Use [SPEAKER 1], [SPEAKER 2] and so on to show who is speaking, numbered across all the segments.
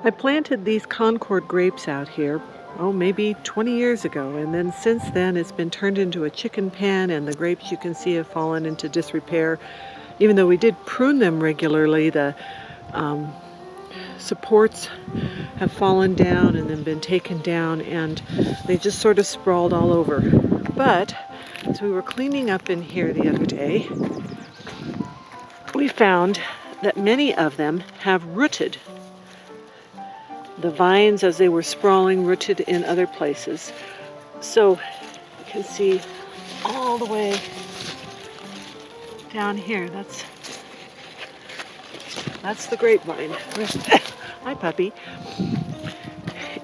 [SPEAKER 1] I planted these Concord grapes out here, maybe 20 years ago, and then since then it's been turned into a chicken pen, and the grapes you can see have fallen into disrepair. Even though we did prune them regularly, the supports have fallen down and then been taken down, and they just sort of sprawled all over. But as we were cleaning up in here the other day, we found that many of them have rooted. The vines, as they were sprawling, rooted in other places. So you can see all the way down here. That's the grapevine. Hi, puppy.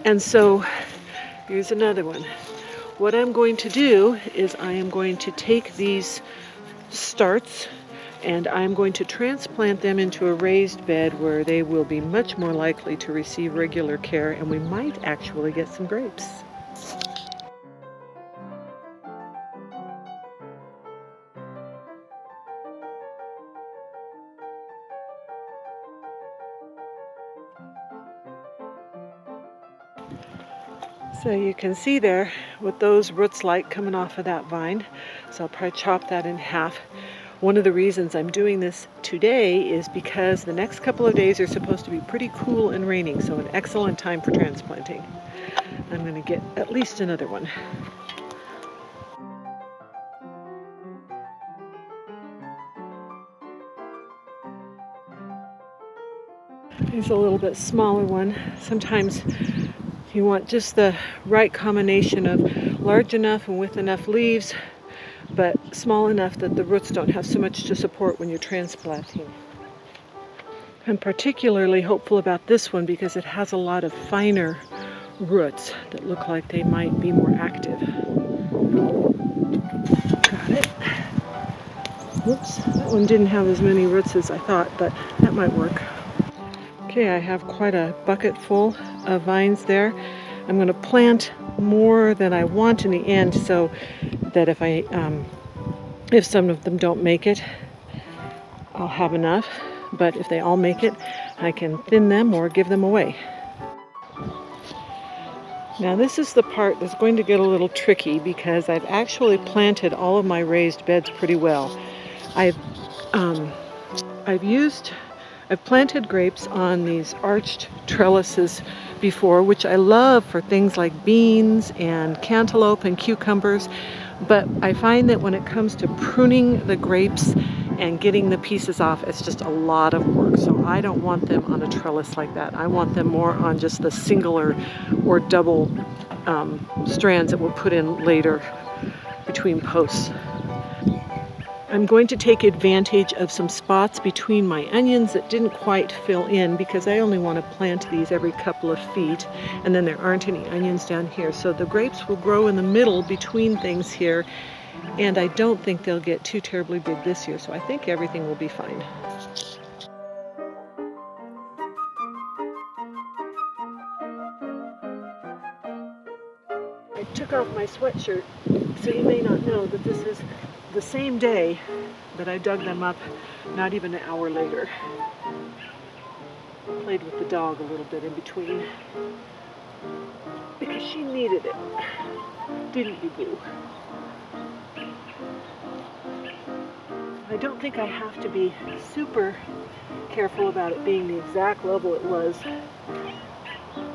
[SPEAKER 1] And so here's another one. What I'm going to do is I am going to take these starts and I'm going to transplant them into a raised bed where they will be much more likely to receive regular care, and we might actually get some grapes. So you can see there what those roots like coming off of that vine. So I'll probably chop that in half. One of the reasons I'm doing this today is because the next couple of days are supposed to be pretty cool and raining, so an excellent time for transplanting. I'm going to get at least another one. Here's a little bit smaller one. Sometimes you want just the right combination of large enough and with enough leaves, but small enough that the roots don't have so much to support when you're transplanting. I'm particularly hopeful about this one because it has a lot of finer roots that look like they might be more active. Got it. Whoops, that one didn't have as many roots as I thought, but that might work. Okay, I have quite a bucket full of vines there. I'm going to plant more than I want in the end, so that if some of them don't make it, I'll have enough. But if they all make it, I can thin them or give them away. Now this is the part that's going to get a little tricky because I've actually planted all of my raised beds pretty well. I've planted grapes on these arched trellises before, which I love for things like beans and cantaloupe and cucumbers, but I find that when it comes to pruning the grapes and getting the pieces off, it's just a lot of work. So I don't want them on a trellis like that. I want them more on just the singular or double strands that we'll put in later between posts. I'm going to take advantage of some spots between my onions that didn't quite fill in because I only want to plant these every couple of feet, and then there aren't any onions down here. So the grapes will grow in the middle between things here, and I don't think they'll get too terribly big this year, so I think everything will be fine. I took off my sweatshirt, so you may not know that this is the same day that I dug them up, not even an hour later. Played with the dog a little bit in between because she needed it, didn't you, Boo? I don't think I have to be super careful about it being the exact level it was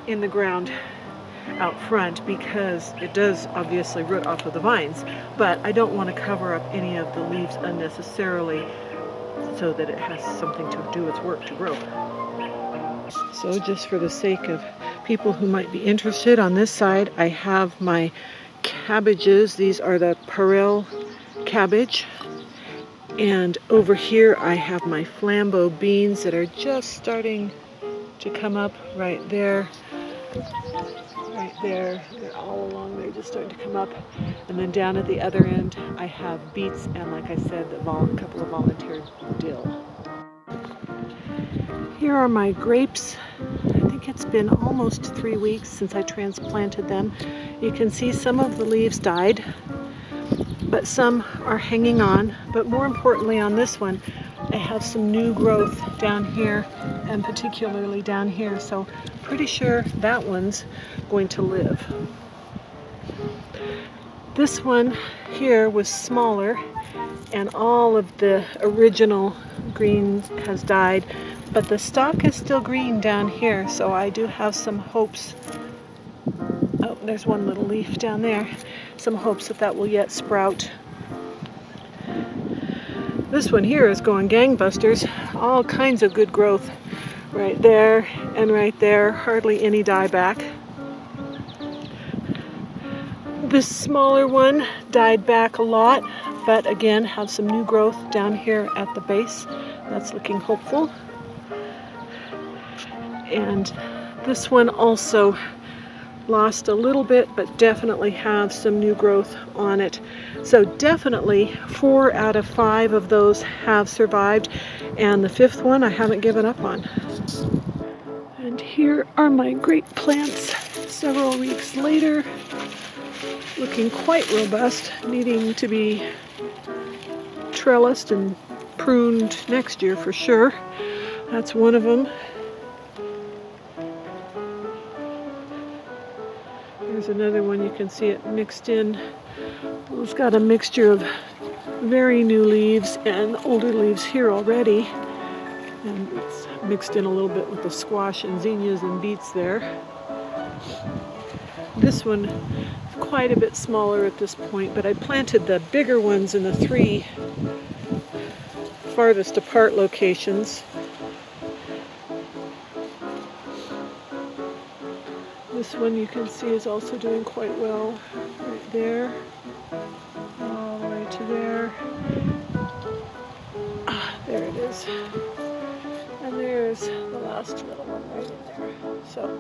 [SPEAKER 1] in the ground out front because it does obviously root off of the vines, but I don't want to cover up any of the leaves unnecessarily so that it has something to do its work to grow. So just for the sake of people who might be interested, on this side I have my cabbages. These are the Perel cabbage, and over here I have my flambeau beans that are just starting to come up right there. Right there, they're all along there, just starting to come up. And then down at the other end, I have beets and, like I said, a couple of volunteer dill. Here are my grapes. I think it's been almost 3 weeks since I transplanted them. You can see some of the leaves died, but some are hanging on. But more importantly on this one, I have some new growth down here, and particularly down here, so pretty sure that one's going to live. This one here was smaller, and all of the original green has died, but the stalk is still green down here, so I do have some hopes. Oh, there's one little leaf down there. Some hopes that that will yet sprout. This one here is going gangbusters. All kinds of good growth right there and right there. Hardly any dieback. This smaller one died back a lot, but again have some new growth down here at the base. That's looking hopeful. And this one also lost a little bit, but definitely have some new growth on it. So definitely 4 out of 5 of those have survived, and the 5th one I haven't given up on. And here are my grape plants several weeks later, looking quite robust, needing to be trellised and pruned next year for sure. That's one of them. Here's another one. You can see it mixed in. It's got a mixture of very new leaves and older leaves here already. And it's mixed in a little bit with the squash and zinnias and beets there. This one is quite a bit smaller at this point, but I planted the bigger ones in the 3 farthest apart locations. This one you can see is also doing quite well, right there, all the way to there. Ah, there it is. And there's the last little one right in there. So